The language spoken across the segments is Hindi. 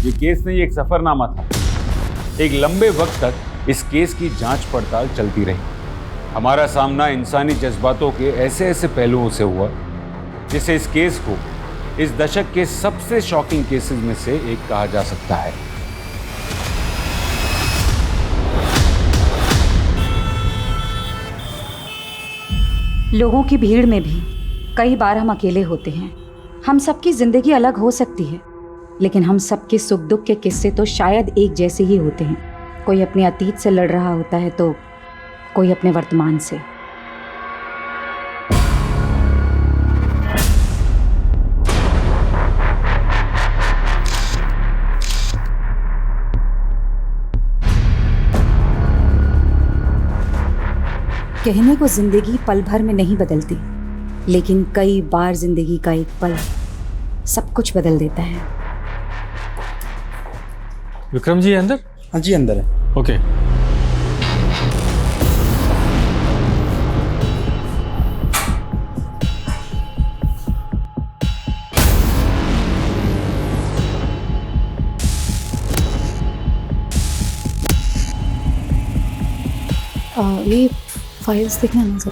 ये केस नहीं, एक सफरनामा था। एक लंबे वक्त तक इस केस की जांच पड़ताल चलती रही। हमारा सामना इंसानी जज्बातों के ऐसे ऐसे पहलुओं से हुआ जिससे इस केस को इस दशक के सबसे शॉकिंग केसेस में से एक कहा जा सकता है। लोगों की भीड़ में भी कई बार हम अकेले होते हैं। हम सबकी जिंदगी अलग हो सकती है, लेकिन हम सबके सुख दुख के किस्से तो शायद एक जैसे ही होते हैं। कोई अपने अतीत से लड़ रहा होता है तो कोई अपने वर्तमान से। कहने को जिंदगी पल भर में नहीं बदलती, लेकिन कई बार जिंदगी का एक पल सब कुछ बदल देता है। विक्रम जी अंदर? हाँ जी अंदर है। ओके। ये फाइल्स देखना ना सर।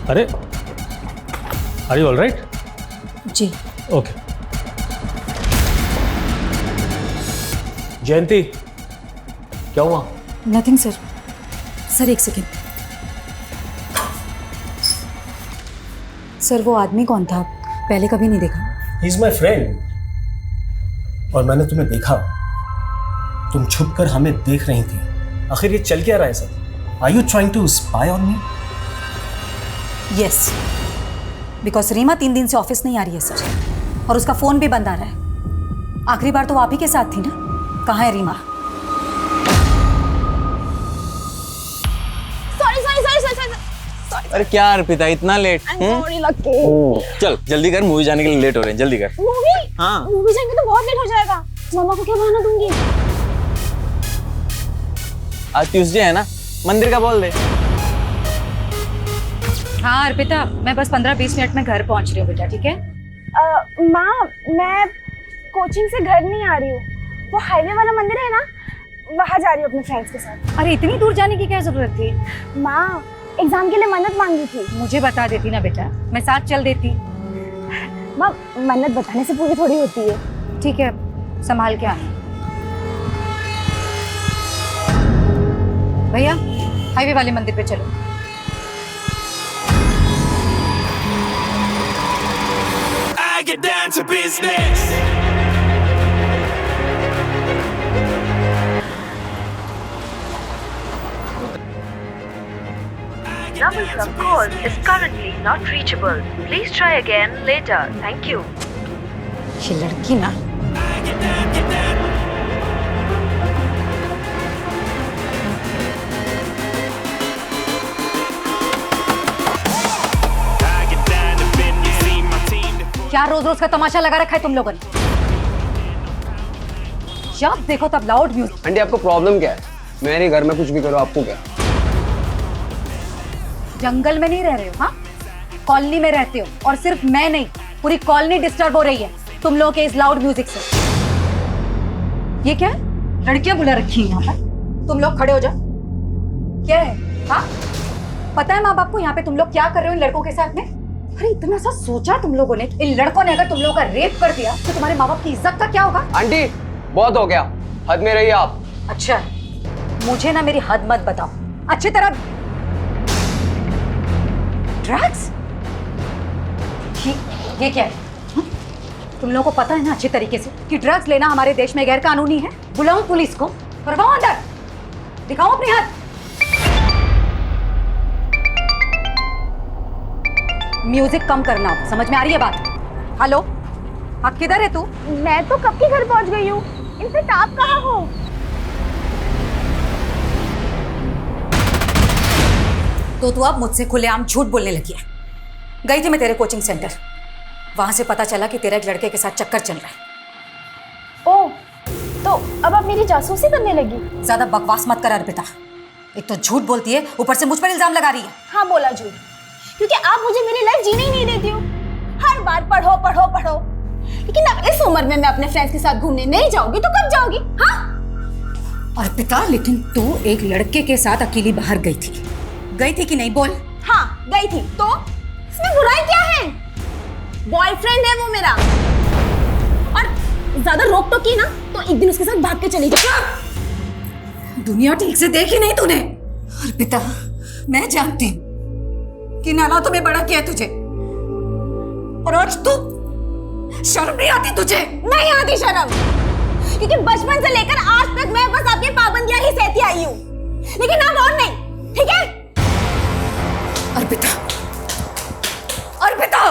अरे आर यू ऑल राइट? जी ओके। जयंती क्या हुआ? Nothing sir. सर एक सेकेंड। सर वो आदमी कौन था? पहले कभी नहीं देखा। He is my friend. और मैंने तुम्हें देखा, तुम छुप कर हमें देख रही थी। आखिर ये चल क्या रहा है sir? Are you trying to spy on me? Yes, because Reema 3 दिन से ऑफिस नहीं आ रही है सर, और उसका फोन भी बंद आ रहा है। आखिरी बार तो आप ही के साथ थी ना? कहाँ है रीमा? अरे क्या अर्पिता इतना लेट? चल जल्दी कर, मूवी जाने के लिए लेट हो रहे हैं, जल्दी कर। मूवी? हाँ मूवी जाएंगे तो बहुत लेट हो जाएगा। मामा को क्या बहाना दूंगी? आज ट्यूसडे है ना, मंदिर का बोल दे। हाँ अर्पिता, मैं बस 15-20 मिनट में घर पहुंच रही हूँ बेटा, ठीक है? माँ मैं कोचिंग से घर नहीं आ रही हूँ। वो हाईवे वाला मंदिर है ना, वहाँ जा रही हूँ अपने फ्रेंड्स के साथ। अरे इतनी दूर जाने की क्या जरूरत थी? माँ एग्जाम के लिए मन्नत मांगी थी। मुझे बता देती ना बेटा, मैं साथ चल देती। माँ मन्नत बताने से पूरी थोड़ी होती है। ठीक है, संभाल के आना। भैया हाईवे वाले मंदिर पे चलो। I get down to business. Number from call is currently not reachable. Please try again later. Thank you. ये लड़की ना, क्या रोज रोज का तमाशा लगा रखा है तुम लोगों ने? जब देखो तब लाउड म्यूजिक। आंटी आपको प्रॉब्लम क्या है? मेरे घर में कुछ भी करो, आपको क्या? जंगल में नहीं रह रहे हो, हाँ? कॉलोनी में रहते हो, और सिर्फ मैं नहीं, पूरी कॉलोनी डिस्टर्ब हो रही है तुम लोगों के इस लाउड म्यूजिक से। ये क्या है? लड़कियां बुला रखी हैं यहाँ पर। तुम लोग खड़े हो जाओ। क्या है? हाँ पता है माँ बाप को यहाँ पे तुम लोग क्या कर रहे हो इन लड़कों के साथ में? अरे इतना सा सोचा तुम लोगों ने? इन लड़कों ने अगर तुम लोगों का रेप कर दिया तो तुम्हारे माँ बाप की इज्जत का क्या होगा? आंटी बहुत हो गया, हद में रहिए आप। अच्छा मुझे ना मेरी हद मत बताओ अच्छी तरह। ड्रग्स? ये क्या है? तुम लोगों को पता है ना अच्छी तरीके से कि ड्रग्स लेना हमारे देश में गैर कानूनी है। बुलाऊं पुलिस को? करवाओ अंदर, दिखाओ अपनी हाथ। म्यूजिक कम करना, समझ में आ रही है बात? हेलो हाँ, किधर है तू? मैं तो कब के घर पहुँच गई हूँ। इनफैक्ट आप कहाँ हो? तो तू अब मुझसे खुलेआम झूठ बोलने लगी है। गई थी मैं तेरे कोचिंग सेंटर, वहां से पता चला कि तेरा एक लड़के के साथ चक्कर चल रहा है। ओह, तो अब आप मेरी जासूसी करने लगी? ज्यादा बकवास मत कर अर्पिता। एक तो झूठ बोलती है, ऊपर से मुझ पर इल्जाम लगा रही है। हाँ बोला झूठ, क्योंकि आप मुझे मेरी लाइफ जीने ही नहीं देती हो। हर बार पढ़ो पढ़ो पढ़ो, लेकिन अब इस उम्र में मैं अपने फ्रेंड्स के साथ घूमने नहीं जाऊंगी तो कब जाओगी? हाँ अर्पिता, लेकिन तू एक लड़के के साथ अकेली बाहर गई थी कि नहीं? बोल। हाँ गई थी, तो इसमें बुराई क्या है? बॉयफ्रेंड है वो मेरा, और ज्यादा रोक टोक की ना तो एक दिन उसके साथ भाग के चली जाऊंगी। दुनिया ठीक से देखी नहीं तूने। अर्पिता, मैं जानती हूँ कि हालातों में बड़ा किया तुझे, और आज तू शर्म नहीं आती तुझे? नहीं आती शर्म, क्योंकि बचपन से लेकर आज तक मैं बस आपकी पाबंदियां ही सहती आई हूँ, लेकिन अब और नहीं, ठीक है? अर्पिता, अर्पिता,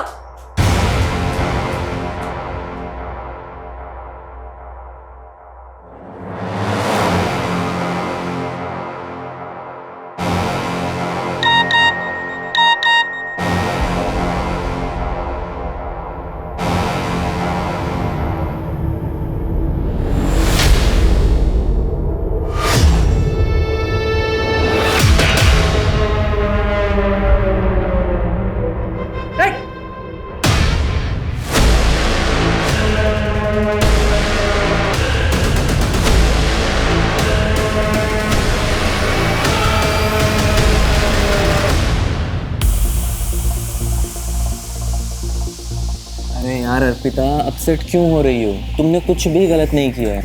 अरे यार अर्पिता, अपसेट क्यों हो रही हो? तुमने कुछ भी गलत नहीं किया है।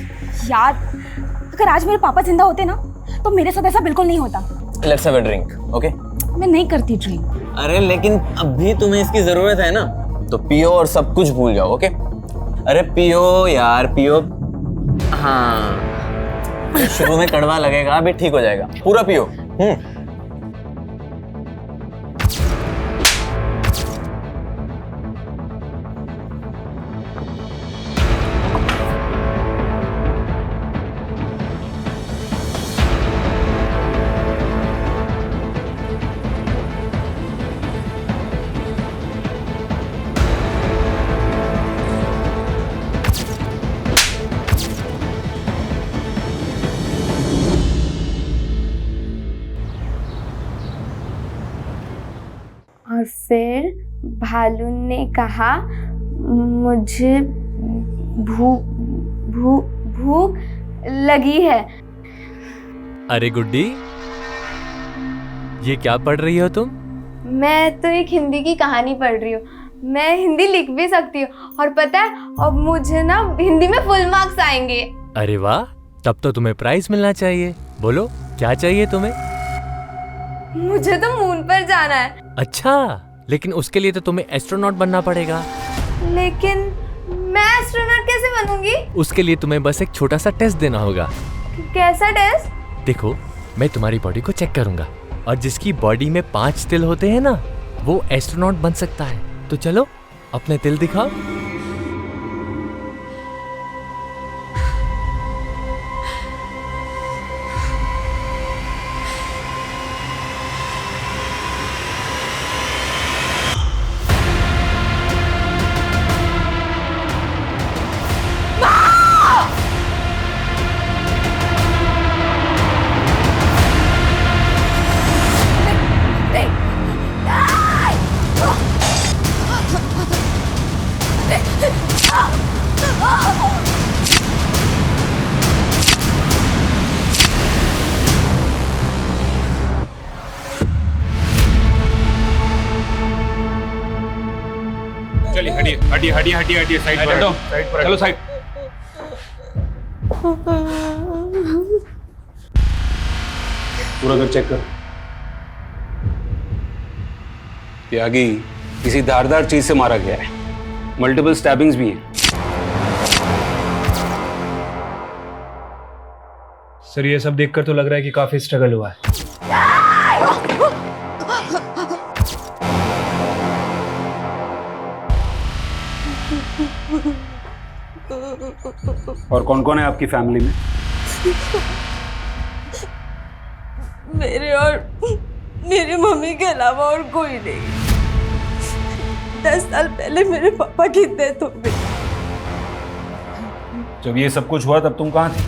यार अगर आज मेरे पापा जिंदा होते ना तो मेरे साथ ऐसा बिल्कुल नहीं होता। Let's have a drink, okay? मैं नहीं करती ड्रिंक। अरे लेकिन अभी तुम्हें इसकी जरूरत है ना, तो पियो और सब कुछ भूल जाओ, ओके? अरे पियो यार, पियो। हाँ, शुरू में कड़वा लगेगा, अभी ठीक हो जाएगा। पूरा पियो। और फिर भालू ने कहा, मुझे भूख लगी है। अरे गुड्डी, ये क्या पढ़ रही हो तुम? मैं तो एक हिंदी की कहानी पढ़ रही हूँ। मैं हिंदी लिख भी सकती हूँ, और पता है अब मुझे ना हिंदी में फुल मार्क्स आएंगे। अरे वाह, तब तो तुम्हें प्राइज मिलना चाहिए। बोलो क्या चाहिए तुम्हें? मुझे तो मून पर जाना है। अच्छा, लेकिन उसके लिए तो तुम्हें एस्ट्रोनॉट बनना पड़ेगा। लेकिन मैं एस्ट्रोनॉट कैसे बनूंगी? उसके लिए तुम्हें बस एक छोटा सा टेस्ट देना होगा। कैसा टेस्ट? देखो, मैं तुम्हारी बॉडी को चेक करूंगा, और जिसकी बॉडी में 5 तिल होते हैं ना, वो एस्ट्रोनॉट बन सकता है। तो चलो अपने तिल दिखाओ। चलिए हटिए साइड पर हटो। चलो साइड। पूरा घर चेक कर। त्यागी किसी धारदार चीज से मारा गया है। मल्टीपल स्टैबिंग्स भी हैं। सर ये सब देखकर तो लग रहा है कि काफी स्ट्रगल हुआ है। और कौन कौन है आपकी फैमिली में? मेरे और मेरी मम्मी के अलावा और कोई नहीं। 10 साल पहले मेरे पापा की डेथ हो गई। जब ये सब कुछ हुआ तब तुम कहाँ थी?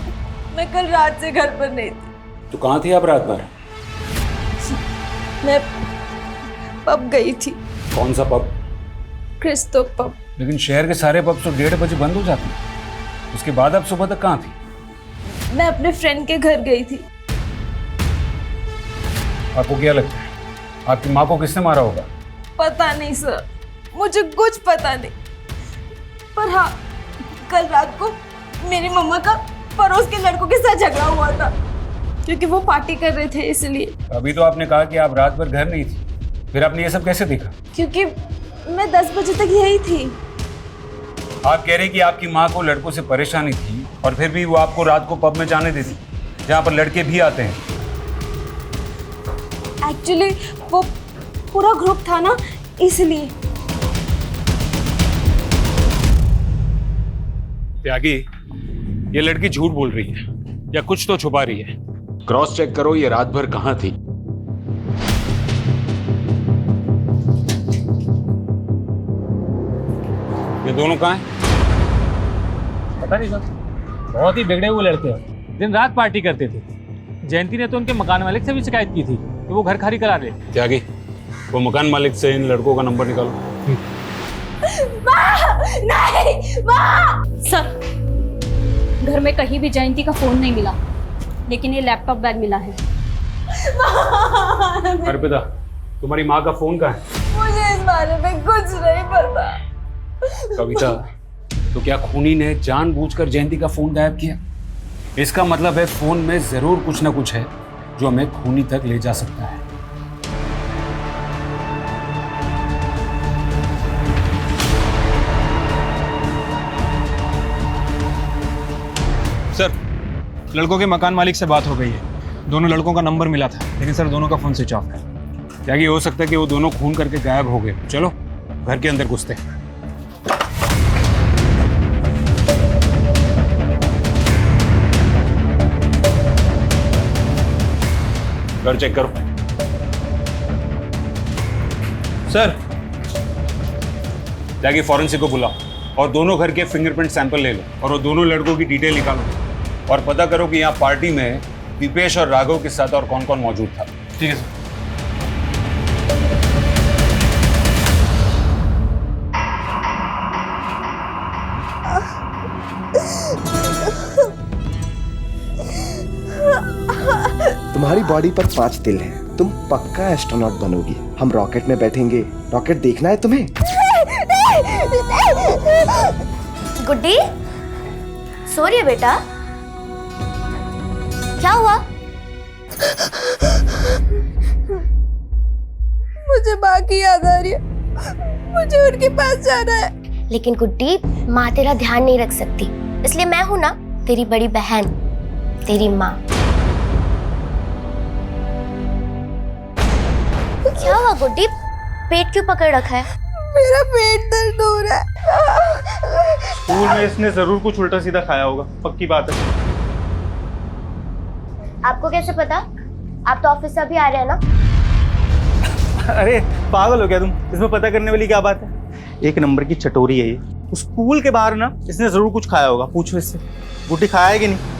मैं कल रात से घर पर नहीं थी। तो कहाँ थी आप रात भर? मैं पब गई थी, कौन सा पब? क्रिस्तो पब। लेकिन शहर के सारे पब तो 1:30 बजे बंद हो जाते हैं। उसके बाद आप सुबह तक कहाँ थी? मैं अपने फ्रेंड के घर गई थी। आपको क्या लगता है आपकी माँ को किसने मारा होगा? पता नहीं सर, मुझे कुछ पता नहीं, पर हाँ कल रात को मेरी मम्मा का पड़ोस के लड़कों के साथ झगड़ा हुआ था, क्योंकि वो पार्टी कर रहे थे इसलिए। अभी तो आपने कहा कि आप रात भर घर नहीं थी, फिर आपने ये सब कैसे देखा? क्योंकि मैं 10 बजे तक यही थी। आप कह रहे कि आपकी माँ को लड़कों से परेशानी थी और फिर भी वो आपको रात को पब में जाने देती जहाँ पर लड़के भी आते हैं। एक्चुअली वो पूरा ग्रुप था ना, इसलिए। त्यागी, ये लड़की झूठ बोल रही है या कुछ तो छुपा रही है। क्रॉस चेक करो ये रात भर कहाँ थी। ये दोनों कहाँ हैं? पता नहीं सर, बहुत ही बिगड़े हुए लड़के हैं, दिन रात पार्टी करते थे। जयंती ने तो उनके मकान मालिक से भी शिकायत की थी कि वो घर खाली करा रहे। त्यागी, वो मकान मालिक से इन लड़कों का नंबर निकालो। नहीं सर, घर में कहीं भी जयंती का फोन नहीं मिला, लेकिन ये लैपटॉप बैग मिला है। अर्पिता, तुम्हारी माँ का फोन कहाँ है? मुझे इस बारे में कुछ नहीं पता। कविता, तो क्या खूनी ने जानबूझकर जयंती का फोन गायब किया? इसका मतलब है फोन में जरूर कुछ ना कुछ है जो हमें खूनी तक ले जा सकता है। सर, लड़कों के मकान मालिक से बात हो गई है। दोनों लड़कों का नंबर मिला था, लेकिन सर दोनों का फोन स्विच ऑफ है। क्या ये हो सकता है कि वो दोनों खून करके गायब हो गए? चलो घर के अंदर घुसते हैं। घर चेक करो। सर, जाके फॉरेंसिक को बुलाओ और दोनों घर के फिंगरप्रिंट सैंपल ले लो और वो दोनों लड़कों की डिटेल निकालो और पता करो कि यहाँ पार्टी में दीपेश और राघव के साथ और कौन कौन मौजूद था। ठीक है सर। तुम्हारी बॉडी पर 5 तिल हैं। तुम पक्का एस्ट्रोनॉट बनोगी। हम रॉकेट में बैठेंगे। रॉकेट देखना है तुम्हें? गुड्डी, सो रही है बेटा? क्या हुआ? मुझे माँ की याद आ रही है, मुझे उनके पास जाना है। लेकिन गुड्डी, माँ तेरा ध्यान नहीं रख सकती, इसलिए मैं हूं ना, तेरी बड़ी बहन, तेरी माँ। क्या हुआ गुड्डी? पेट क्यों पकड़ रखा है? मेरा पेट दर्द हो रहा है। स्कूल में इसने जरूर कुछ उल्टा सीधा खाया होगा, पक्की बात है। आपको कैसे पता? आप तो ऑफिस से अभी आ रहे हैं ना? अरे पागल हो क्या तुम? इसमें पता करने वाली क्या बात है? एक नंबर की चटोरी है ये। स्कूल के बाहर ना इसने जरूर कुछ खाया होगा, पूछो इससे। गुड्डी खाया है कि नहीं?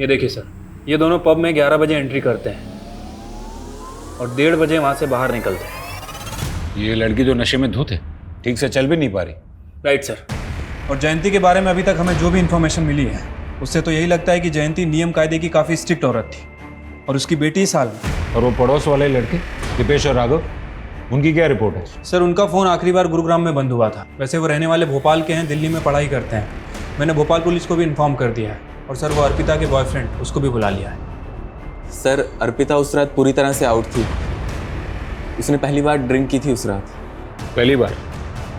ये देखिए सर, ये दोनों पब में 11 बजे एंट्री करते हैं और 1:30 बजे वहाँ से बाहर निकलते हैं। ये लड़की जो नशे में धुत है, ठीक से चल भी नहीं पा रही। Right sir. और जयंती के बारे में अभी तक हमें जो भी इन्फॉर्मेशन मिली है, उससे तो यही लगता है कि जयंती नियम कायदे की काफ़ी स्ट्रिक्ट औरत थी और उसकी बेटी इस हाल में। और वो पड़ोस वाले लड़के दीपेश और राघव, उनकी क्या रिपोर्ट है? सर, उनका फ़ोन आखिरी बार गुरुग्राम में बंद हुआ था। वैसे वो रहने वाले भोपाल के हैं, दिल्ली में पढ़ाई करते हैं। मैंने भोपाल पुलिस को भी इन्फॉर्म कर दिया है। और सर, वो अर्पिता के बॉयफ्रेंड, उसको भी बुला लिया है। सर, अर्पिता उस रात पूरी तरह से आउट थी। उसने पहली बार ड्रिंक की थी उस रात। पहली बार?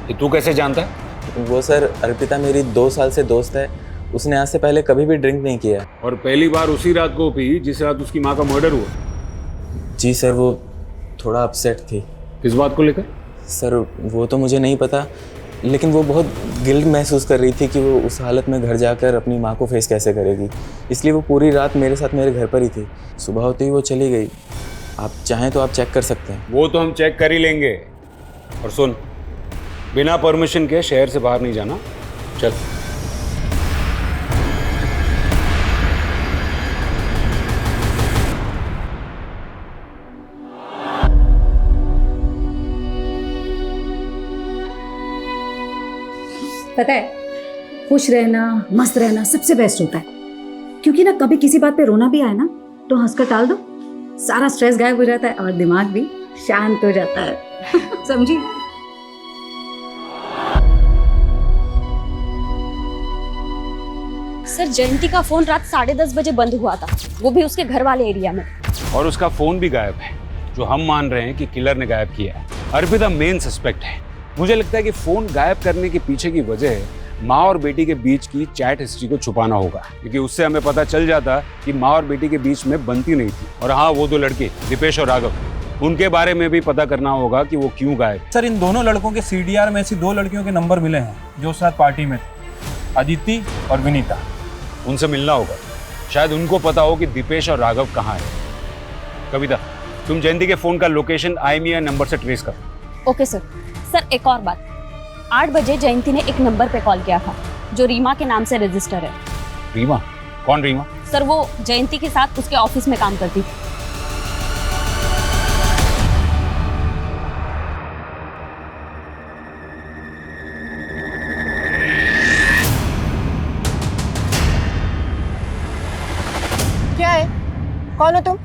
ये तू कैसे जानता है? वो सर, अर्पिता मेरी 2 साल से दोस्त है। उसने आज से पहले कभी भी ड्रिंक नहीं किया। और पहली बार उसी रात को पी जिस रात उसकी माँ का मर्डर हुआ? जी सर, वो थोड़ा अपसेट थी। किस बात को लेकर? सर, वो तो मुझे नहीं पता, लेकिन वो बहुत गिल्ट महसूस कर रही थी कि वो उस हालत में घर जाकर अपनी माँ को फेस कैसे करेगी। इसलिए वो पूरी रात मेरे साथ मेरे घर पर ही थी। सुबह होते ही वो चली गई। आप चाहें तो आप चेक कर सकते हैं। वो तो हम चेक कर ही लेंगे, और सुन, बिना परमिशन के शहर से बाहर नहीं जाना। चल। पता है, खुश रहना, मस्त रहना सबसे बेस्ट होता है, क्योंकि ना कभी किसी बात पे रोना भी आए ना तो हंसकर टाल दो, सारा स्ट्रेस गायब हो जाता है और दिमाग भी शांत हो जाता है। समझी? सर, जयंती का फोन रात 10:30 बजे बंद हुआ था, वो भी उसके घर वाले एरिया में। और उसका फोन भी गायब है, जो हम मान रहे हैं कि किलर ने गायब किया है। अर्पिता मेन सस्पेक्ट है। मुझे लगता है कि फोन गायब करने के पीछे की वजह माँ और बेटी के बीच की चैट हिस्ट्री को छुपाना होगा, क्योंकि उससे हमें पता चल जाता कि माँ और बेटी के बीच में बनती नहीं थी। और हाँ, वो दो लड़के दीपेश और राघव, उनके बारे में भी पता करना होगा कि वो क्यों गायब। सर, इन दोनों लड़कों के CDR में ऐसी 2 लड़कियों के नंबर मिले हैं जो साथ पार्टी में थे, अदिति और विनीता। उनसे मिलना होगा, शायद उनको पता हो कि दीपेश और राघव कहाँ है। कविता, तुम जयंती के फोन का लोकेशन IMEI नंबर से ट्रेस करो। Okay sir. सर, एक और बात, 8 बजे जयंती ने एक नंबर पे कॉल किया था जो रीमा के नाम से रजिस्टर है। रीमा? कौन रीमा? सर, वो जयंती के साथ उसके ऑफिस में काम करती थी। क्या है? कौन हो तुम?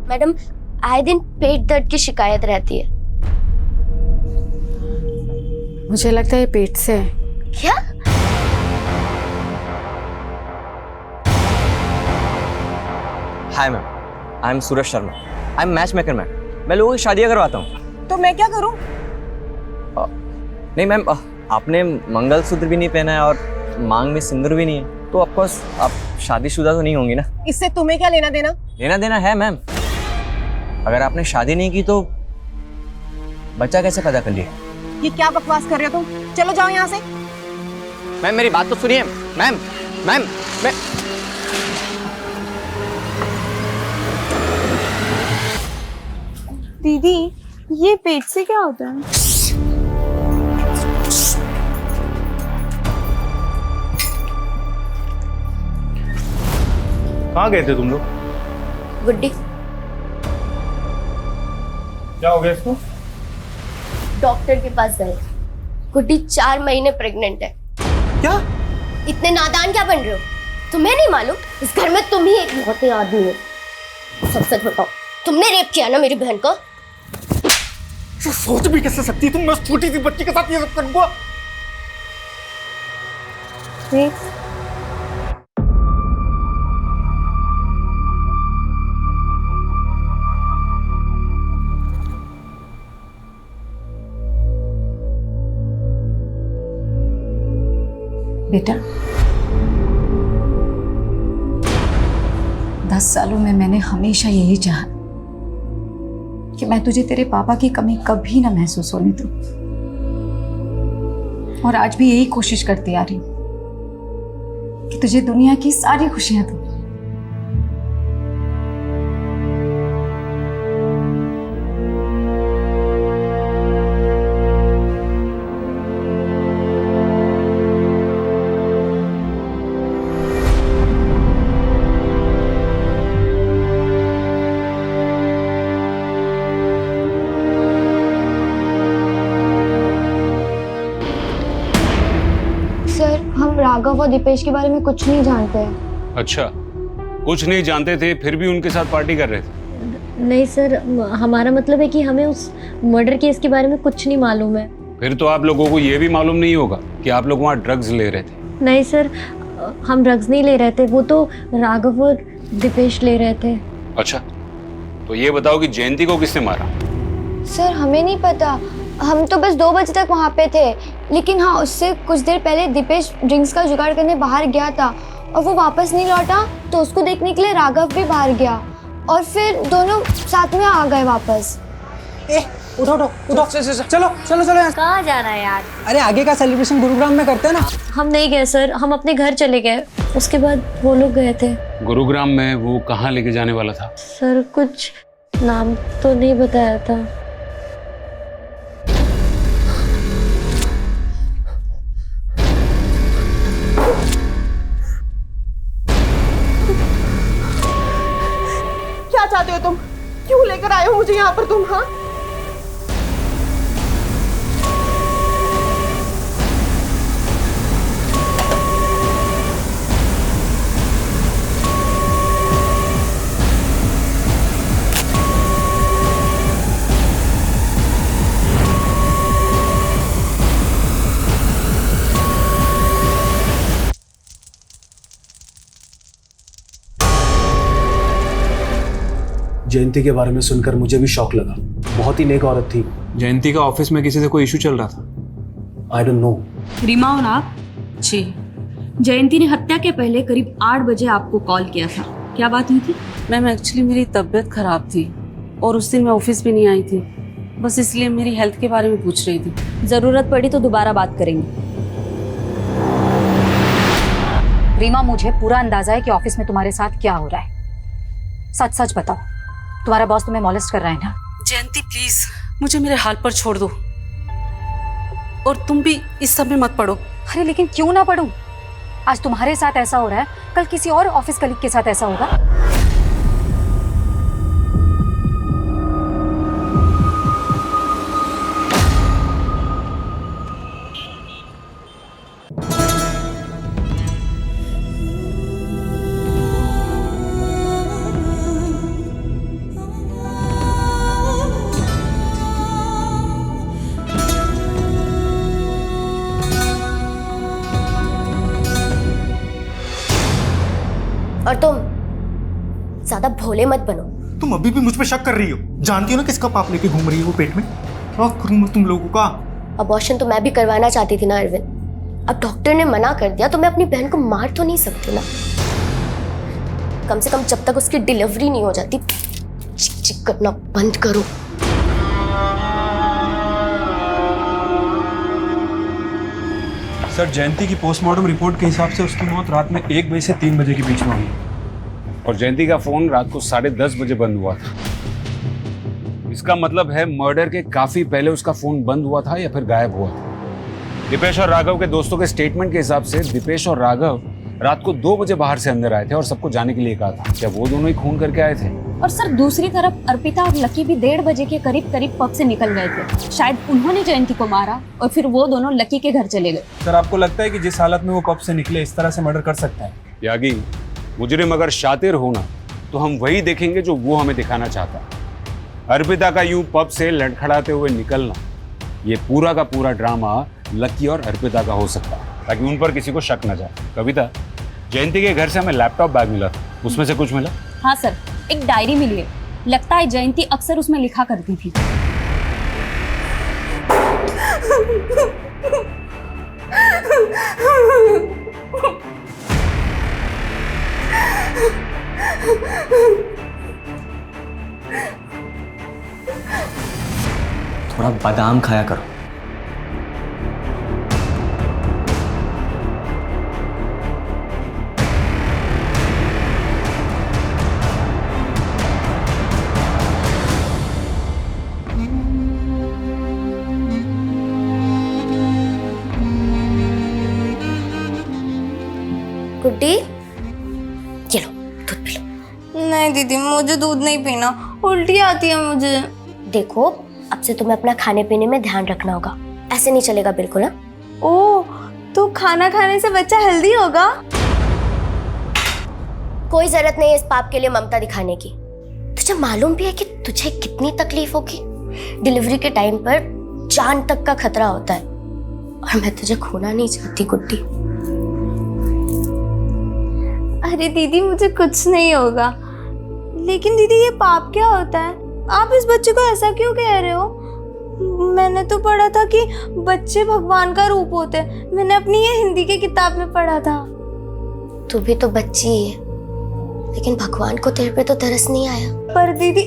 मैडम, आए दिन पेट दर्द की शिकायत रहती है। मुझे लगता है ये पेट से है। क्या? Hi ma'am, I am Suraj Sharma. I am match maker ma'am. मैं लोगों की शादियां करवाता हूँ। तो मैं क्या करूँ? नहीं मैम, आपने मंगलसूत्र भी नहीं पहना है और मांग में सिंदूर भी नहीं है, तो ऑफकोर्स आप शादीशुदा तो नहीं होंगी ना। इससे तुम्हें क्या लेना देना? लेना देना है मैम। अगर आपने शादी नहीं की तो बच्चा कैसे पैदा कर लिया? ये क्या बकवास कर रहे हो तुम? चलो जाओ यहाँ से। मैम, मेरी बात तो सुनिए। मैम मैम मैं दीदी, ये पेट से क्या होता है? कहाँ गए थे तुम लोग? गुड्डी, क्या हो गया इसको? डॉक्टर के पास गए। गुड्डी 4 महीने प्रेग्नेंट है। क्या? इतने नादान क्या बन रहे हो? तुम्हें नहीं मालूम इस घर में तुम ही एक बहुत ही आदमी हो? सच सच बताओ, तुमने रेप किया ना मेरी बहन को? सोच भी कैसे सकती है तुम? मैं उस छोटी सी बच्ची के साथ ये सब करूंगा? बेटा, 10 सालों में मैंने हमेशा यही चाहा कि मैं तुझे तेरे पापा की कमी कभी ना महसूस होने दूं, और आज भी यही कोशिश करती आ रही हूं कि तुझे दुनिया की सारी खुशियां दूं। राघव और दीपेश के बारे में कुछ नहीं जानते हैं। अच्छा, कुछ नहीं जानते थे, फिर भी उनके साथ पार्टी कर रहे थे? नहीं सर, हमारा मतलब है कि हमें उस मर्डर केस के बारे में कुछ नहीं मालूम है। फिर तो आप लोगों को ये भी मालूम नहीं होगा कि आप लोग वहाँ ड्रग्स ले रहे थे? नहीं सर, हम ड्रग्स नहीं ले रहे थे, वो तो राघव और दीपेश ले रहे थे। अच्छा, तो ये बताओ कि जयंती को किसने मारा? सर, हमें नहीं पता, हम तो बस 2 बजे तक वहाँ पे थे। लेकिन हाँ, उससे कुछ देर पहले दीपेश ड्रिंक्स का जुगाड़ करने बाहर गया था और वो वापस नहीं लौटा, तो उसको देखने के लिए राघव भी बाहर गया और फिर दोनों साथ में आ गए वापस। उठो उठो उठो, चलो चलो चलो। कहाँ जा रहा है यार? अरे आगे का सेलिब्रेशन गुरुग्राम में करते हैं ना। हम नहीं गए सर, हम अपने घर चले गए, उसके बाद वो लोग गए थे। गुरुग्राम में वो कहाँ लेके जाने वाला था? सर, कुछ नाम तो नहीं बताया था। क्या चाहते हो तुम? क्यों लेकर आए हो मुझे यहाँ पर तुम? हाँ, जयंती के बारे में सुनकर मुझे भी शौक लगा। बहुत ही नेक औरत थी। जयंती का ऑफिस में किसी से कोई इशू चल रहा था? I don't know. रीमा और आप? जी। जयंती ने हत्या के पहले करीब 8 बजे आपको कॉल किया था, क्या बात हुई थी? मैम एक्चुअली मेरी तबीयत खराब थी और उस दिन मैं ऑफिस भी नहीं आई थी, बस इसलिए मेरी हेल्थ के बारे में पूछ रही थी। जरूरत पड़ी तो दोबारा बात करेंगे। रीमा, मुझे पूरा अंदाजा है कि ऑफिस में तुम्हारे साथ क्या हो रहा है। सच सच बताओ, तुम्हारा बॉस तुम्हें मॉलेस्ट कर रहा है ना? जयंती प्लीज मुझे मेरे हाल पर छोड़ दो और तुम भी इस सब में मत पड़ो। अरे लेकिन क्यों ना पढ़ूं? आज तुम्हारे साथ ऐसा हो रहा है, कल किसी और ऑफिस कलीग के साथ ऐसा होगा। और तुम ज्यादा भोले मत बनो। तुम अभी भी मुझ पे शक कर रही हो? जानती हो ना किसका पाप लेके घूम रही है वो पेट में? क्या करूं मैं तुम लोगों का? अबॉर्शन तो मैं भी करवाना चाहती थी ना अरविंद। अब डॉक्टर ने मना कर दिया तो मैं अपनी बहन को मार तो नहीं सकती ना। कम से कम जब तक उसकी डिलीवरी नहीं हो जाती चिक चिक करना बंद करो। सर, जयंती की पोस्टमार्टम रिपोर्ट के हिसाब से उसकी मौत रात में 1 बजे से 3 बजे के बीच में हुई और जयंती का फोन रात को 10:30 बजे बंद हुआ था। इसका मतलब है मर्डर के काफी पहले उसका फोन बंद हुआ था या फिर गायब हुआ था। दीपेश और राघव के दोस्तों के स्टेटमेंट के हिसाब से दीपेश और राघव रात को 2 बजे बाहर से अंदर आए थे और सबको जाने के लिए कहा था। क्या वो दोनों ही खून करके आए थे? और सर दूसरी तरफ अर्पिता और लकी भी 1:30 बजे के करीब पब से निकल गए थे। शायद उन्होंने जयंती को मारा और फिर वो दोनों लकी के घर चले गए। सर, आपको लगता है कि जिस हालत में वो पब से निकले इस तरह से मर्डर कर सकते हैं? यागी, मुजरिम अगर शातिर होना तो हम वही देखेंगे जो वो हमें दिखाना चाहता है। अर्पिता का यूं पब से लड़खड़ाते हुए निकलना, ये पूरा का पूरा ड्रामा लकी और अर्पिता का हो सकता है ताकि उन पर किसी को शक न जाए। कविता, जयंती के घर से हमें लैपटॉप बैग मिला था, उसमें से कुछ मिला? हाँ सर, एक डायरी मिली है। लगता है जयंती अक्सर उसमें लिखा करती थी। थोड़ा बादाम खाया करो। गुड्डी, ये लो दूध पी लो। नहीं दीदी, मुझे दूध नहीं पीना, उल्टी आती है मुझे। देखो, अब से तुम्हें अपना खाने पीने में ध्यान रखना होगा, ऐसे नहीं चलेगा बिल्कुल। ना ओह, तो खाना खाने से बच्चा हेल्दी होगा? कोई जरूरत नहीं है इस पाप के लिए ममता दिखाने की। तुझे मालूम भी है कि तुझे कितनी तकलीफ होगी? डिलीवरी के टाइम पर जान तक का खतरा होता है और मैं तुझे खोना नहीं चाहती गुड्डी। अरे दीदी, मुझे कुछ नहीं होगा। लेकिन दीदी, ये पाप क्या होता है? आप इस बच्चे को ऐसा क्यों कह रहे हो? मैंने तो पढ़ा था कि बच्चे भगवान का रूप होते हैं। मैंने अपनी ये हिंदी की किताब में पढ़ा था। तू भी तो बच्ची ही है, लेकिन भगवान को तेरे पे तो तरस नहीं आया। पर दीदी,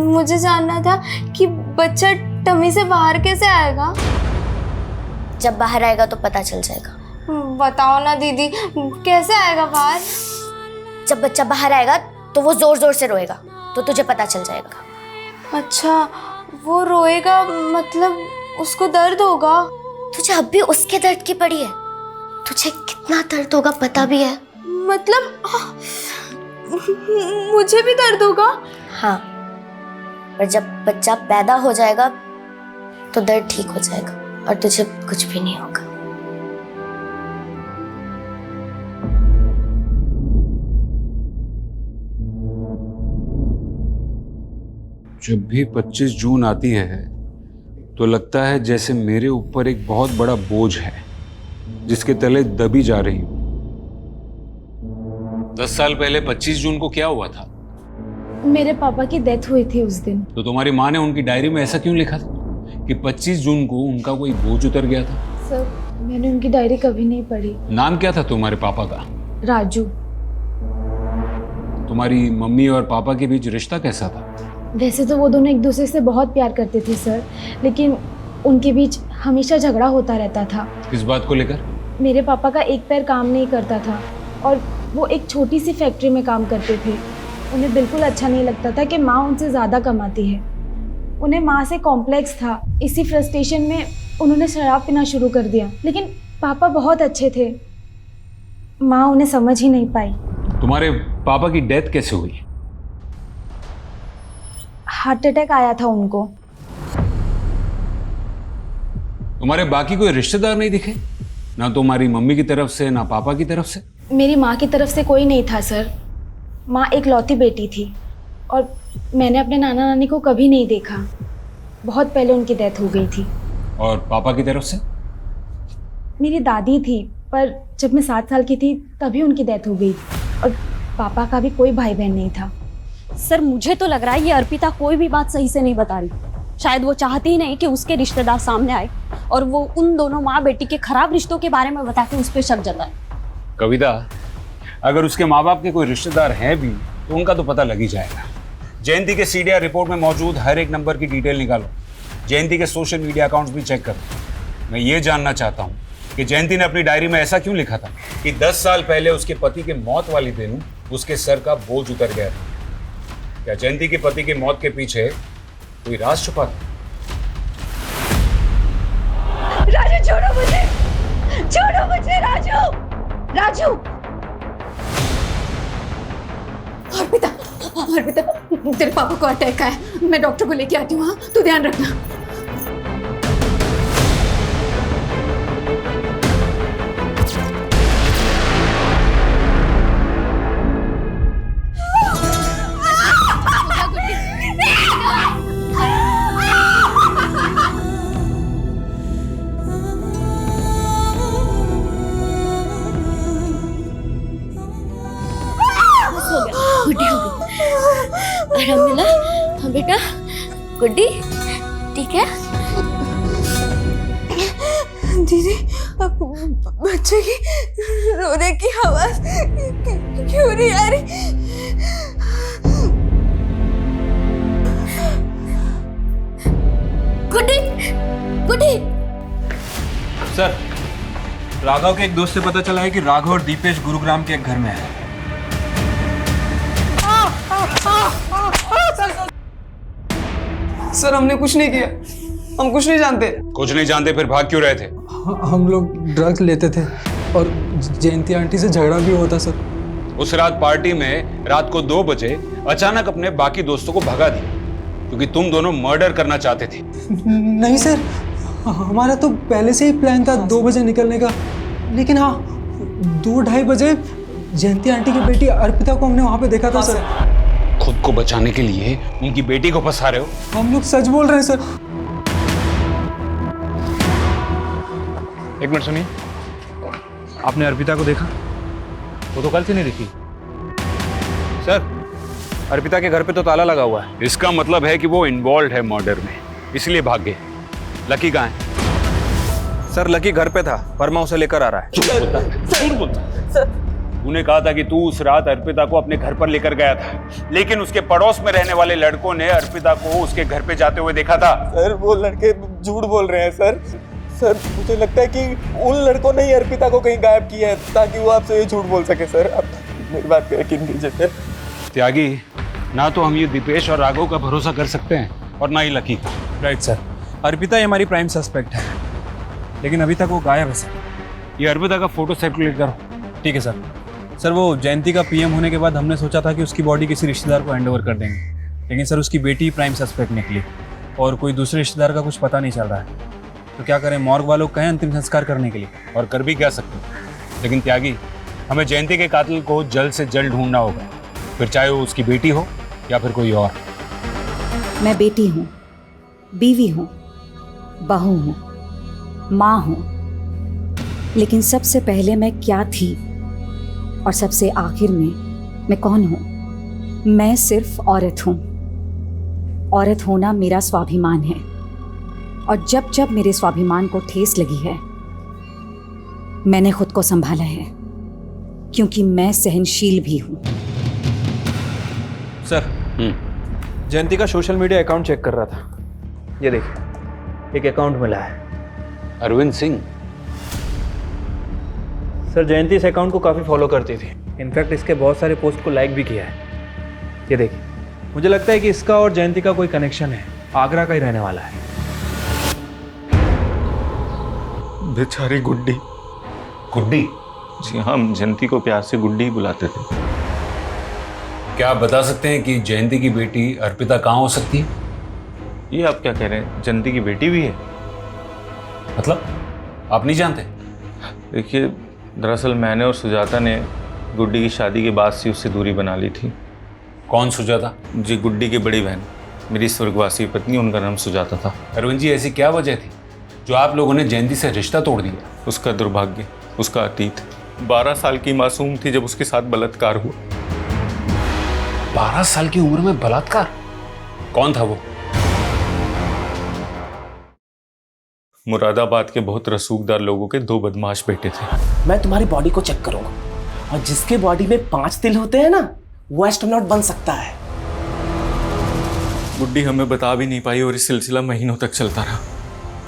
मुझे जानना था कि बच्चा टमी से बाहर कैसे आएगा? जब बाहर आएगा तो पता चल जाएगा। बताओ ना दीदी, कैसे आएगा बाहर? जब बच्चा बाहर आएगा तो वो जोर जोर से रोएगा। तो तुझे पता चल जाएगा। अच्छा, वो रोएगा मतलब उसको दर्द होगा? तुझे अब भी उसके दर्द की पड़ी है? तुझे कितना दर्द होगा पता भी है? मतलब मुझे भी दर्द होगा? हाँ, पर जब बच्चा पैदा हो जाएगा तो दर्द ठीक हो जाएगा और तुझे कुछ भी नहीं होगा। जब भी 25 जून आती है तो लगता है जैसे मेरे ऊपर एक बहुत बड़ा बोझ है जिसके तले दबी जा रही हूं। 10 साल पहले 25 जून को क्या हुआ था? मेरे पापा की डेथ हुई थी उस दिन। तो तुम्हारी माँ ने उनकी डायरी में ऐसा क्यों लिखा था कि 25 जून को उनका कोई बोझ उतर गया था? सर, मैंने उनकी डायरी कभी नहीं पढ़ी। नाम क्या था तुम्हारे पापा का? राजू। तुम्हारी मम्मी और पापा के बीच रिश्ता कैसा था? वैसे तो वो दोनों एक दूसरे से बहुत प्यार करते थे सर, लेकिन उनके बीच हमेशा झगड़ा होता रहता था। किस बात को लेकर? मेरे पापा का एक पैर काम नहीं करता था और वो एक छोटी सी फैक्ट्री में काम करते थे। उन्हें बिल्कुल अच्छा नहीं लगता था कि माँ उनसे ज़्यादा कमाती है। उन्हें माँ से कॉम्प्लेक्स था। इसी फ्रस्ट्रेशन में उन्होंने शराब पीना शुरू कर दिया। लेकिन पापा बहुत अच्छे थे, माँ उन्हें समझ ही नहीं पाई। तुम्हारे पापा की डेथ कैसे हुई? हार्ट अटैक आया था उनको। तुम्हारे बाकी कोई रिश्तेदार नहीं दिखे? ना तुम्हारी मम्मी की तरफ से ना पापा की तरफ से? मेरी माँ की तरफ से कोई नहीं था सर। माँ एक लौती बेटी थी और मैंने अपने नाना नानी को कभी नहीं देखा। बहुत पहले उनकी डेथ हो गई थी। और पापा की तरफ से? मेरी दादी थी, पर जब मैं 7 साल की थी तभी उनकी डेथ हो गई और पापा का भी कोई भाई बहन नहीं था। सर, मुझे तो लग रहा है ये अर्पिता कोई भी बात सही से नहीं बता रही। शायद वो चाहती ही नहीं कि उसके रिश्तेदार सामने आए और वो उन दोनों माँ बेटी के खराब रिश्तों के बारे में बता के उस पर शक जताए। कविता, अगर उसके माँ बाप के कोई रिश्तेदार हैं भी तो उनका तो पता लग ही जाएगा। जयंती के सीडीआर रिपोर्ट में मौजूद हर एक नंबर की डिटेल निकालो। जयंती के सोशल मीडिया अकाउंट्स भी चेक करो। मैं ये जानना चाहता हूँ कि जयंती ने अपनी डायरी में ऐसा क्यों लिखा था कि 10 साल पहले उसके पति के मौत वाले दिन उसके सर का बोझ उतर गया था। क्या जयंती के पति की मौत के पीछे कोई राज छुपा था? राजू, छोड़ो मुझे, छोड़ो मुझे, राजू, राजू। अर्पिता, अर्पिता, तेरे पापा को अटैक आया। मैं डॉक्टर को लेके आती हूँ। हाँ, तू ध्यान रखना। आराम मिला? हाँ बेटा, गुड्डी ठीक है? दीदी, बच्चे की रोने की आवाज क्यों नहीं आ रही? गुड्डी, गुड्डी। सर, राघव के एक दोस्त से पता चला है कि राघव और दीपेश गुरुग्राम के एक घर में है। सर, हमने कुछ नहीं किया, हम कुछ नहीं जानते। कुछ नहीं जानते फिर भाग क्यों रहे थे? हम लोग ड्रग्स लेते थे और जयंती आंटी से झगड़ा भी हुआ था सर। उस रात पार्टी में रात को 2 बजे अचानक अपने बाकी दोस्तों को भगा दिया क्योंकि तुम दोनों मर्डर करना चाहते थे। नहीं सर, हमारा तो पहले से ही प्लान था 2 बजे निकलने का। लेकिन हाँ, 2-2:30 बजे जयंती आंटी की बेटी अर्पिता को हमने वहाँ पे देखा था सर। खुद को बचाने के लिए उनकी बेटी को फंसा रहे हो? हम लोग सच बोल रहे हैं सर। एक मिनट सुनिए, आपने अर्पिता को देखा? वो तो कल से नहीं दिखी। सर, अर्पिता के घर पे तो ताला लगा हुआ है। इसका मतलब है कि वो इन्वॉल्व है मर्डर में, इसलिए भाग गए। लकी कहाँ है? सर, लकी घर पे था, वर्मा उसे लेकर आ रहा है। झूठ बोलता। तूने कहा था कि तू उस रात अर्पिता को अपने घर पर लेकर गया था, लेकिन उसके पड़ोस में रहने वाले लड़कों ने अर्पिता को उसके घर पे जाते हुए देखा था। सर, वो लड़के झूठ बोल रहे हैं सर। सर, मुझे लगता है कि उन लड़कों ने ही अर्पिता को कहीं गायब किया है ताकि वो आपसे ये झूठ बोल सके। सर, आप मेरी बात पे यकीन कीजिए सर। त्यागी, ना तो हम ये दीपेश और राघव का भरोसा कर सकते हैं और ना ही लकी का। राइट सर, अर्पिता ही हमारी प्राइम सस्पेक्ट है, लेकिन अभी तक वो गायब है सर। ये अर्पिता का फोटो सर्कुलेट करो। ठीक है सर। सर वो जयंती का पीएम होने के बाद हमने सोचा था कि उसकी बॉडी किसी रिश्तेदार को हैंड ओवर कर देंगे, लेकिन सर उसकी बेटी प्राइम सस्पेक्ट निकली और कोई दूसरे रिश्तेदार का कुछ पता नहीं चल रहा है। तो क्या करें, मॉर्ग वालों को कहें अंतिम संस्कार करने के लिए। और कर भी क्या सकते, लेकिन त्यागी हमें जयंती के कातिल को जल्द से जल्द ढूंढना होगा, फिर चाहे वो उसकी बेटी हो या फिर कोई और। मैं बेटी हूँ, बीवी हूँ, बहू हूँ, माँ हूँ, लेकिन सबसे पहले मैं क्या थी और सबसे आखिर में मैं कौन हूँ? मैं सिर्फ औरत हूँ। औरत होना मेरा स्वाभिमान है, और जब जब मेरे स्वाभिमान को ठेस लगी है मैंने खुद को संभाला है, क्योंकि मैं सहनशील भी हूँ। सर जयंती का सोशल मीडिया अकाउंट चेक कर रहा था, ये देखिए एक अकाउंट मिला है। अरविंद सिंह। सर जयंती इस अकाउंट को काफ़ी फॉलो करती थी, इनफैक्ट इसके बहुत सारे पोस्ट को लाइक भी किया है। ये देखिए, मुझे लगता है कि इसका और जयंती का कोई कनेक्शन है, आगरा का ही रहने वाला है। बेचारी गुड्डी। गुड्डी? जी हाँ, हम जयंती को प्यार से गुड्डी ही बुलाते थे। क्या आप बता सकते हैं कि जयंती की बेटी अर्पिता कहाँ हो सकती है? ये आप क्या कह रहे हैं, जयंती की बेटी भी है? मतलब आप नहीं जानते? देखिए, दरअसल मैंने और सुजाता ने गुड्डी की शादी के बाद से उससे दूरी बना ली थी। कौन सुजाता? जी, गुड्डी की बड़ी बहन, मेरी स्वर्गवासी पत्नी, उनका नाम सुजाता था। अरविंद जी, ऐसी क्या वजह थी जो आप लोगों ने जयंती से रिश्ता तोड़ दिया? उसका दुर्भाग्य, उसका अतीत। 12 साल की मासूम थी जब उसके साथ बलात्कार हुआ। 12 साल की उम्र में बलात्कार? कौन था वो? मुरादाबाद के बहुत रसूखदार लोगों के 2 बदमाश बेटे थे। मैं तुम्हारी बॉडी को चेक करूंगा, और जिसके बॉडी में 5 तिल होते हैं ना, वो एस्ट्रोनॉट बन सकता है। गुड्डी हमें बता भी नहीं पाई और ये सिलसिला महीनों तक चलता रहा।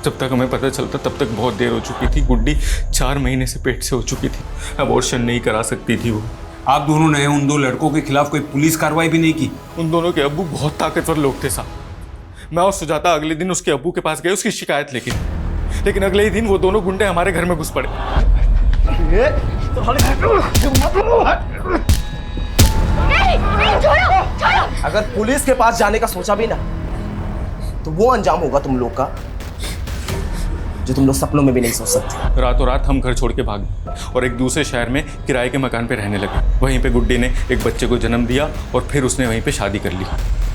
जब तक हमें पता चलता तब तक बहुत देर हो चुकी थी। गुड्डी 4 महीने से पेट से हो चुकी थी, अबॉर्शन नहीं करा सकती थी वो। आप दोनों ने उन 2 लड़कों के खिलाफ कोई पुलिस कार्रवाई भी नहीं की? उन दोनों के अब्बू बहुत ताकतवर लोग थे साहब। मैं और सुजाता अगले दिन उसके अब्बू के पास गए उसकी शिकायत लेकिन अगले ही दिन वो दोनों गुंडे हमारे घर में घुस पड़े। अगर पुलिस के पास जाने का सोचा भी ना, तो वो अंजाम होगा तुम लोग का जो तुम लोग सपनों में भी नहीं सोच सकते। रातों रात हम घर छोड़ के भाग गए और एक दूसरे शहर में किराए के मकान पे रहने लगे। वहीं पे गुड्डी ने एक बच्चे को जन्म दिया और फिर उसने वहीं पे शादी कर ली।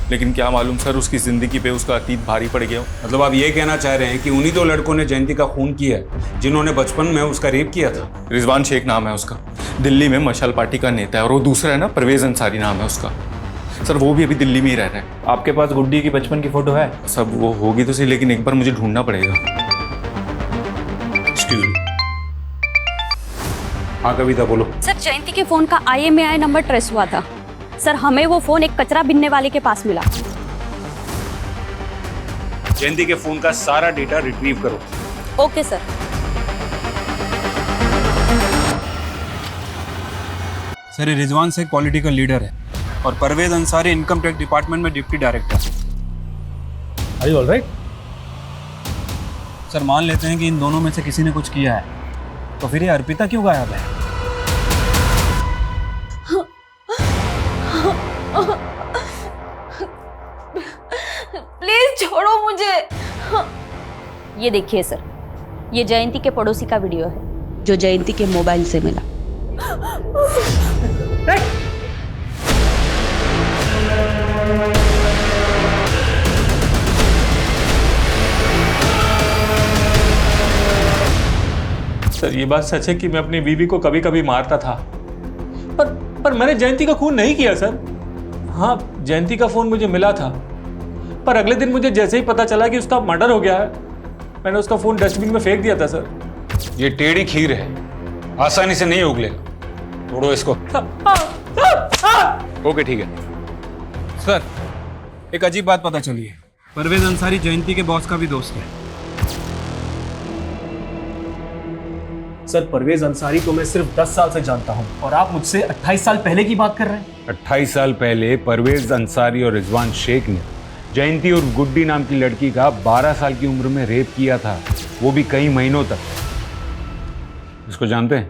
लेकिन क्या मालूम सर, उसकी ज़िंदगी पे उसका अतीत भारी पड़ गया। मतलब आप ये कहना चाह रहे हैं कि उन्हीं 2 लड़कों ने जयंती का खून किया है जिन्होंने बचपन में उसका रेप किया था? रिजवान शेख नाम है उसका, दिल्ली में मशाल पार्टी का नेता है। और वो दूसरा है ना, परवेज अंसारी नाम है उसका। सर वो भी अभी दिल्ली में ही रह रहा है। आपके पास गुड्डी की बचपन की फोटो है? सब वो होगी तो सही, लेकिन एक बार मुझे ढूंढना पड़ेगा। Excuse me. हाँ कविता बोलो। सर जयंती के फोन का IMEI नंबर ट्रेस हुआ था। सर हमें वो फोन एक कचरा बिनने वाले के पास मिला। जयंती के फोन का सारा डेटा रिट्रीव करो। Okay sir. सर ये रिजवान शेख पॉलिटिकल लीडर है और Parvez Ansari income tax department में deputy director. Are you all right? Sir मान लेते हैं कि इन दोनों में से किसी ने कुछ किया है, तो फिर ये अर्पिता क्यों गायब है? प्लीज छोड़ो मुझे। ये देखिए सर, ये जयंती के पड़ोसी का वीडियो है जो जयंती के मोबाइल से मिला। सर ये बात सच है कि मैं अपनी बीवी को कभी कभी मारता था, पर मैंने जयंती का खून नहीं किया सर। हाँ, जयंती का फोन मुझे मिला था, पर अगले दिन मुझे जैसे ही पता चला कि उसका मर्डर हो गया है, मैंने उसका फोन डस्टबिन में फेंक दिया था सर। ये टेढ़ी खीर है, आसानी से नहीं उगलेगा, तोड़ो इसको। ओके ठीक है। सर एक अजीब बात पता चली है, परवेज अंसारी जयंती के बॉस का भी दोस्त है। सर परवेज अंसारी को मैं सिर्फ 10 साल से जानता हूँ और आप मुझसे 28 साल पहले की बात कर रहे हैं। 28 साल पहले परवेज अंसारी और रिजवान शेख ने जयंती और गुड्डी नाम की लड़की का 12 साल की उम्र में रेप किया था, वो भी कई महीनों तक। इसको जानते हैं?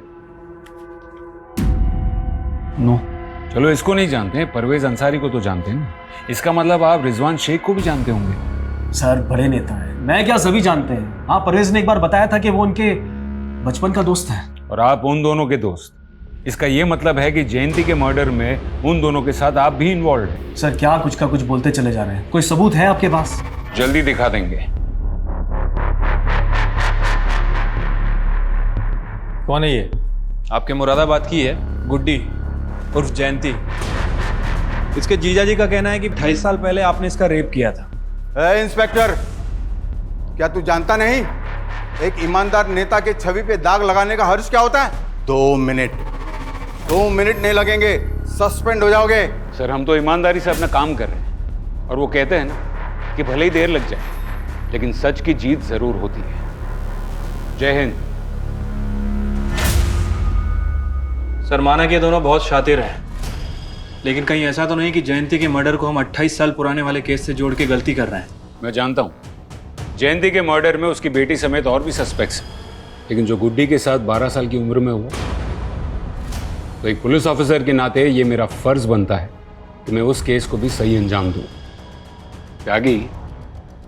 नो। चलो इसको नहीं जानते हैं, परवेज अंसारी को तो जानते हैं ना। इसका मतलब आप रिजवान शेख को भी जानते होंगे। सर बड़े नेता है, मैं क्या सभी जानते हैं। हाँ, परवेज ने एक बार बताया था कि वो उनके बचपन का दोस्त है। और आप उन दोनों के दोस्त। इसका ये मतलब है कि जयंती के मर्डर में उन दोनों के साथ आप भी इन्वॉल्व हैं। सर क्या कुछ का कुछ बोलते चले जा रहे हैं, कोई सबूत है आपके पास? जल्दी दिखा देंगे। कौन है ये? आपके मुरादाबाद की है गुड्डी उर्फ जयंती। इसके जीजा जी का कहना है कि 28 साल पहले आपने इसका रेप किया था। इंस्पेक्टर, क्या तू जानता नहीं एक ईमानदार नेता के छवि पे दाग लगाने का हर्ष क्या होता है? 2 मिनट नहीं लगेंगे, सस्पेंड हो जाओगे। सर हम तो ईमानदारी से अपना काम कर रहे हैं और वो कहते हैं ना कि भले ही देर लग जाए लेकिन सच की जीत जरूर होती है। जय हिंद। सर माना कि ये दोनों बहुत शातिर हैं, लेकिन कहीं ऐसा तो नहीं कि जयंती के मर्डर को हम 28 साल पुराने वाले केस से जोड़ के गलती कर रहे हैं? मैं जानता हूँ जयंती के मर्डर में उसकी बेटी समेत और भी सस्पेक्ट्स हैं, लेकिन जो गुड्डी के साथ 12 साल की उम्र में हुआ, तो एक पुलिस ऑफिसर के नाते ये मेरा फर्ज बनता है कि मैं उस केस को भी सही अंजाम दूँ। त्यागी,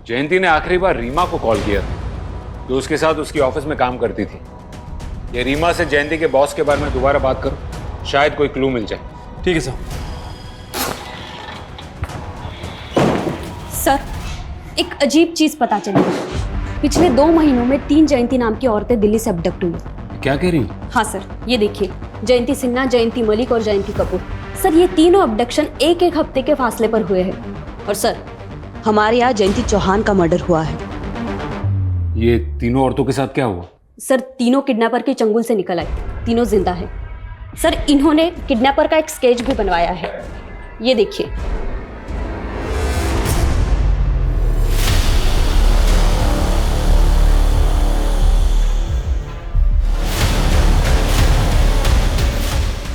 जयंती ने आखिरी बार रीमा को कॉल किया था जो उसके साथ उसकी ऑफिस में काम करती थी। ये रीमा से जयंती के बॉस के बारे में दोबारा बात करो, शायद कोई क्लू मिल जाए। ठीक है सर। सर एक अजीब चीज पता चली। पिछले 2 महीनों में 3 जयंती नाम की औरतें दिल्ली से अबडक्ट हुई। क्या कह रही? हाँ सर, ये देखिए, जयंती सिन्हा, जयंती मलिक और जयंती कपूर। सर ये तीनों अबडक्शन एक हफ्ते के फासले पर हुए हैं। और सर हमारे यहाँ जयंती चौहान का मर्डर हुआ है। ये तीनों औरतों के साथ क्या हुआ? सर तीनों किडनैपर के चंगुल से निकल आए, तीनों जिंदा हैं। सर इन्होंने किडनैपर का एक स्केच भी बनवाया है, ये देखिए।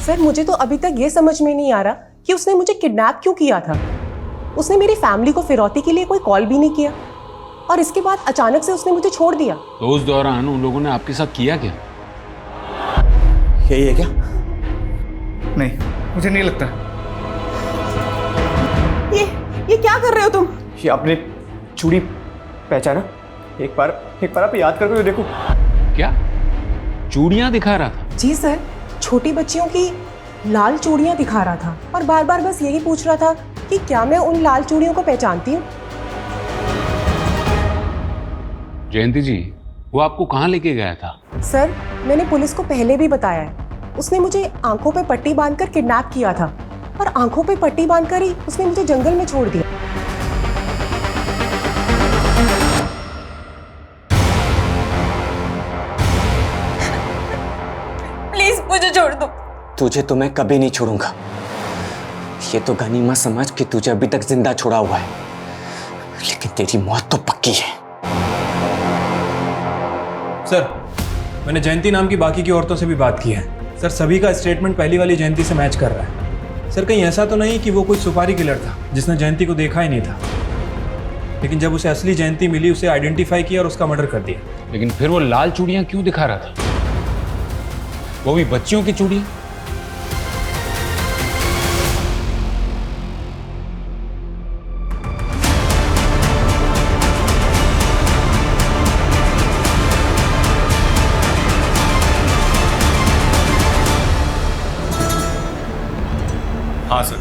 सर मुझे तो अभी तक ये समझ में नहीं आ रहा कि उसने मुझे किडनैप क्यों किया था। उसने मेरी फैमिली को फिरौती के लिए कोई कॉल भी नहीं किया और इसके बाद अचानक से उसने मुझे छोड़ दिया। तो उस दौरान उन लोगों ने आपके साथ किया क्या? यही है क्या? नहीं, मुझे नहीं लगता। ये क्या कर रहे हो तुम? ये आपने चूड़ी पहचाना? एक बार आप याद करके देखो। क्या चूड़ियां दिखा रहा था? जी सर, छोटी बच्चियों की लाल चूड़ियां दिखा रहा था और बार बार बस यही पूछ रहा था कि क्या मैं उन लाल चूड़ियों को पहचानती हूँ। जयंती जी, वो आपको कहाँ लेके गया था? सर मैंने पुलिस को पहले भी बताया है, उसने मुझे आंखों पे पट्टी बांधकर किडनैप किया था और आंखों पे पट्टी बांधकर ही उसने मुझे जंगल में छोड़ दिया। प्लीज मुझे छोड़ दो। तुझे तो मैं कभी नहीं छोड़ूंगा। ये तो गनीमत समझ कि तुझे अभी तक जिंदा छोड़ा हुआ है, लेकिन तेरी मौत तो पक्की है। सर मैंने जयंती नाम की बाकी की औरतों से भी बात की है। सर सभी का स्टेटमेंट पहली वाली जयंती से मैच कर रहा है। सर कहीं ऐसा तो नहीं कि वो कोई सुपारी किलर था जिसने जयंती को देखा ही नहीं था, लेकिन जब उसे असली जयंती मिली उसे आइडेंटिफाई किया और उसका मर्डर कर दिया। लेकिन फिर वो लाल चूड़ियां क्यों दिखा रहा था? वो भी बच्चियों की चूड़ियां? हाँ सर,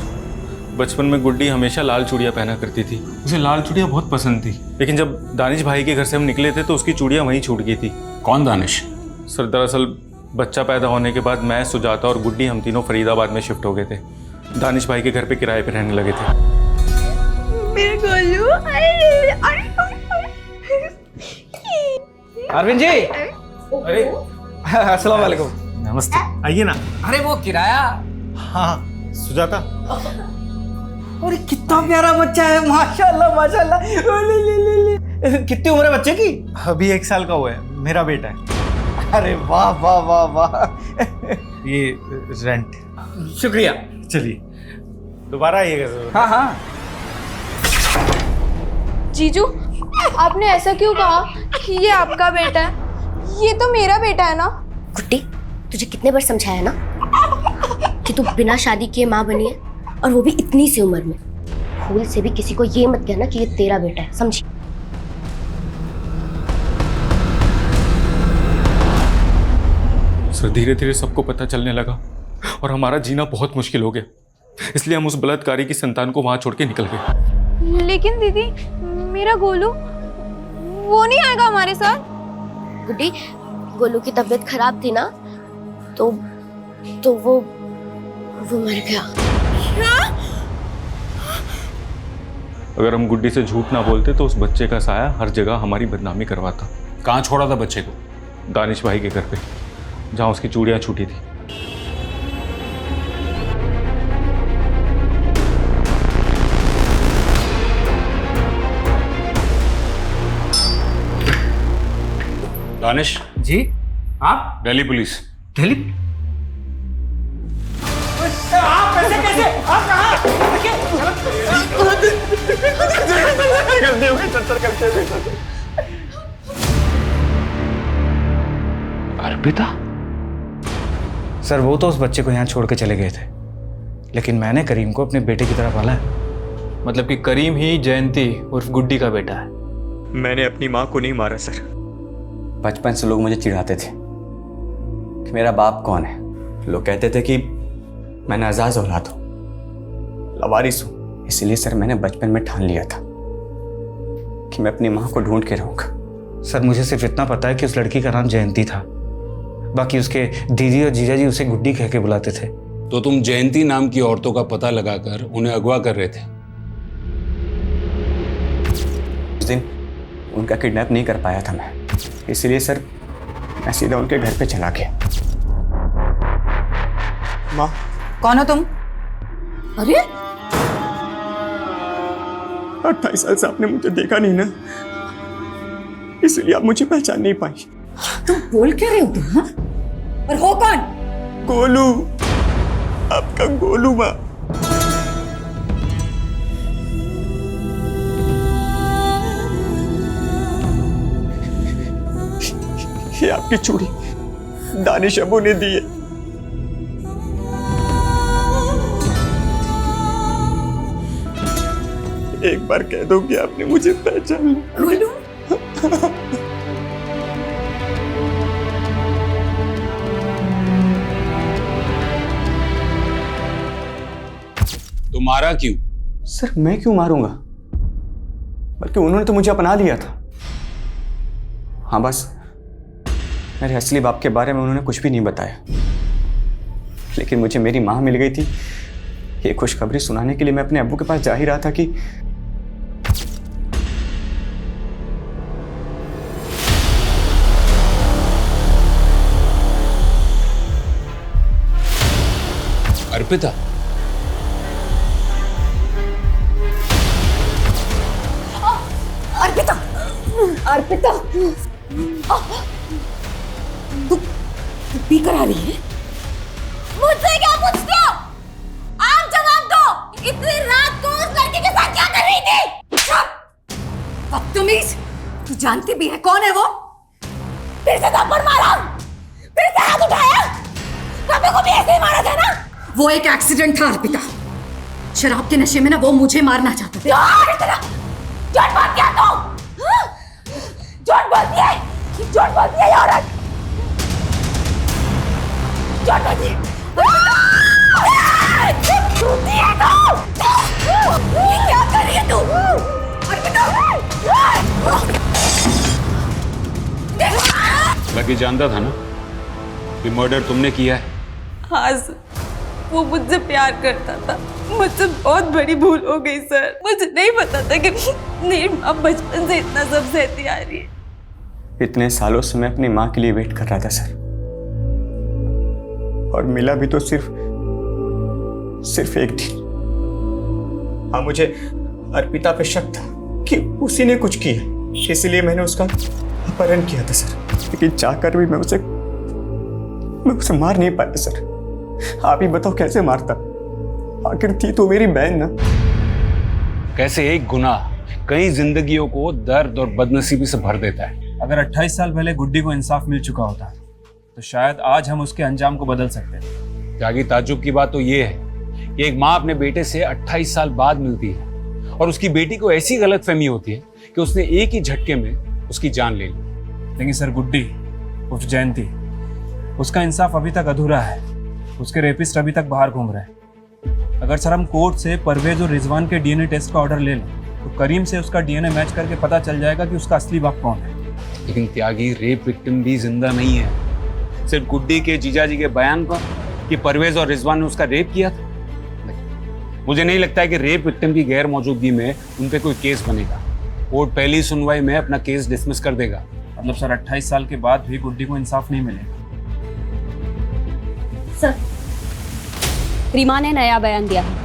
बचपन में गुड्डी हमेशा लाल चूड़ियाँ पहना करती थी। उसे लाल चूड़ियाँ बहुत पसंद थी, लेकिन जब दानिश भाई के घर से हम निकले थे तो उसकी चूड़ियाँ वहीं छूट गई थी। कौन दानिश? सर दरअसल बच्चा पैदा होने के बाद मैं, सुजाता और गुड्डी हम तीनों फरीदाबाद में शिफ्ट हो गए थे। दानिश भाई के घर पे किराए पे रहने लगे थे। मेरे गोलू, अरविंद जी, अरे अस्सलाम वालेकुम। नमस्ते, आइए ना। अरे वो किराया। हाँ सुजाता। अरे कितना प्यारा बच्चा है, माशाल्लाह माशाल्लाह। ले ले ले ले। कितनी उम्र है बच्चे की? अभी 1 साल का हुआ है, मेरा बेटा है। अरे वाह वाह वाह वाह। ये रेंट। शुक्रिया। चलिए दोबारा आइएगा जरूर। हाँ हाँ। जीजू, आपने ऐसा क्यों कहा कि ये आपका बेटा है? ये तो मेरा बेटा है ना। गुड्डी, तुझे कितने बार समझाया ना कि तू बिना शादी किए माँ बनी है, और वो भी इतनी सी उम्र में। भूल से भी किसी को ये मत कहना कि ये तेरा बेटा है, समझी? सर धीरे धीरे सबको पता चलने लगा और हमारा जीना बहुत मुश्किल हो गया, इसलिए हम उस बलात्कारी की संतान को वहां छोड़ के निकल गए। लेकिन दीदी, मेरा गोलू वो नहीं आएगा हमारे साथ। गुड्डी, गोलू की तबीयत खराब थी ना, तो वो मर गया। अगर हम गुड्डी से झूठ ना बोलते तो उस बच्चे का साया हर जगह हमारी बदनामी करवाता। कहाँ छोड़ा था बच्चे को? दानिश भाई के घर पे, जहाँ उसकी चूड़ियां छूटी थी। दानिश जी, आप? दिल्ली पुलिस। दिल्ली? आप ऐसे कैसे? आप कहाँ? गलती हो गई, चक्कर करते हुए। अर्पिता? सर वो तो उस बच्चे को यहाँ छोड़ के चले गए थे, लेकिन मैंने करीम को अपने बेटे की तरह पाला है। मतलब कि करीम ही जयंती उर्फ गुड्डी का बेटा है। मैंने अपनी माँ को नहीं मारा सर। बचपन से लोग मुझे चिढ़ाते थे कि मेरा बाप कौन है। लोग कहते थे कि मैं नाजाज औलाद हूँ, लवारिस हूँ। इसलिए सर मैंने बचपन में ठान लिया था कि मैं अपनी माँ को ढूंढ के रहूँगा। सर मुझे सिर्फ इतना पता है कि उस लड़की का नाम जयंती था, बाकी उसके दीदी और जीजा जी उसे गुड्डी कह के बुलाते थे। तो तुम जयंती नाम की औरतों का पता लगाकर उन्हें अगवा कर रहे थे? उस दिन उनका किडनैप नहीं कर पाया था मैं, इसलिए सर मैं सीधा उनके घर पे चला गया। माँ, कौन हो तुम? अरे 28 साल से आपने मुझे देखा नहीं ना, इसलिए आप मुझे पहचान नहीं पाई। तुम बोल क्या रहे हो तुम? हाँ? और हो कौन? गोलू, आपका गोलू। माँ, ये आपकी चूड़ी दानिश अबू ने दी है। एक बार कह दो कि आपने मुझे पहचान लिया। गोलू? तो मारा क्यों? सर मैं क्यों मारूंगा, बल्कि उन्होंने तो मुझे अपना लिया था। हाँ बस मेरे असली बाप के बारे में उन्होंने कुछ भी नहीं बताया, लेकिन मुझे मेरी माँ मिल गई थी। ये खुशखबरी सुनाने के लिए मैं अपने अब्बू के पास जा ही रहा था कि अर्पिता। अर्पिता, अर्पिता, तू पी कर आ रही है? मुझसे क्या पूछते हो? आप जवाब दो। इतनी रात को उस लड़के के साथ क्या कर रही थी? चुप! बदतमीज! तू जानती भी है कौन है वो? फिर से थप्पड़ मारा, फिर से हाथ उठाया। कभी को भी ऐसे ही मारा था ना? वो एक एक्सीडेंट था अर्पिता। शराब के नशे में ना वो मुझे मारना चाहता था। झूठ बोल क्या तू? झूठ बोलती है, झूठ बोलती है ये औरत। झूठ बोलती है। झूठी है तू। ये क्या कर रही है तू? अर्पिता! लकी जानता था ना कि मर्डर तुमने किया है? हाँ सर, वो मुझसे प्यार करता था। मुझसे बहुत बड़ी भूल हो गई सर। मुझे नहीं पता था कि मेरी माँ बचपन से इतना सब सहती आ रही है। इतने सालों से मैं अपनी माँ के लिए वेट कर रहा था सर, और मिला भी तो सिर्फ एक दिन। हाँ मुझे अर्पिता पे शक था कि उसी ने कुछ किया, इसलिए मैंने उसका अपहरण किया था सर। लेकिन चाहकर भी मैं उसे मैं उसे मार नहीं पाया सर। आप ही बताओ कैसे मारता? आखिर थी तो मेरी बहन ना। कैसे एक गुनाह कई जिंदगियों को दर्द और बदनसीबी से भर देता है। अगर 28 साल पहले गुड्डी को इंसाफ मिल चुका होता तो शायद आज हम उसके अंजाम को बदल सकते हैं। त्यागी, ताज्जुब की बात तो ये है कि एक माँ अपने बेटे से 28 साल बाद मिलती है और उसकी बेटी को ऐसी गलतफहमी होती है कि उसने एक ही झटके में उसकी जान ले ली। लेकिन सर गुड्डी उर्फ जयंती, उसका इंसाफ अभी तक अधूरा है। उसके रेपिस्ट अभी तक बाहर घूम रहे हैं। अगर सर हम कोर्ट से परवेज और रिजवान के डीएनए टेस्ट का ऑर्डर ले लें तो करीम से उसका डीएनए मैच करके पता चल जाएगा कि उसका असली बाप कौन है। लेकिन त्यागी, रेप विक्टिम भी जिंदा नहीं है। सिर्फ गुड्डी के जीजाजी के बयान पर कि परवेज और रिजवान ने उसका रेप किया था, मुझे नहीं लगता है कि रेप विक्टिम की गैर मौजूदगी में उन पे कोई केस बनेगा। कोर्ट पहली सुनवाई में अपना केस डिसमिस कर देगा। मतलब सर 28 साल के बाद भी गुड्डी को इंसाफ नहीं मिलेगा। सर, रीमा ने नया बयान दिया है।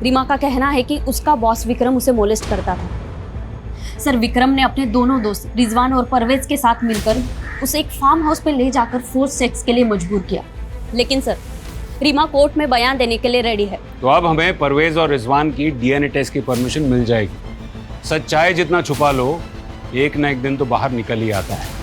रीमा का कहना है कि उसका बॉस विक्रम उसे मोलेस्ट करता था। सर, विक्रम ने अपने दोनों दोस्त रिजवान और परवेज के साथ मिलकर उसे एक फार्म हाउस पे ले जाकर फोर्स सेक्स के लिए मजबूर किया। लेकिन सर, रीमा कोर्ट में बयान देने के लिए रेडी है। तो अब हमें परवेज और रिजवान की डीएनए टेस्ट की परमिशन मिल जाएगी। सच चाहे जितना छुपा लो, एक ना एक दिन तो बाहर निकल ही आता है।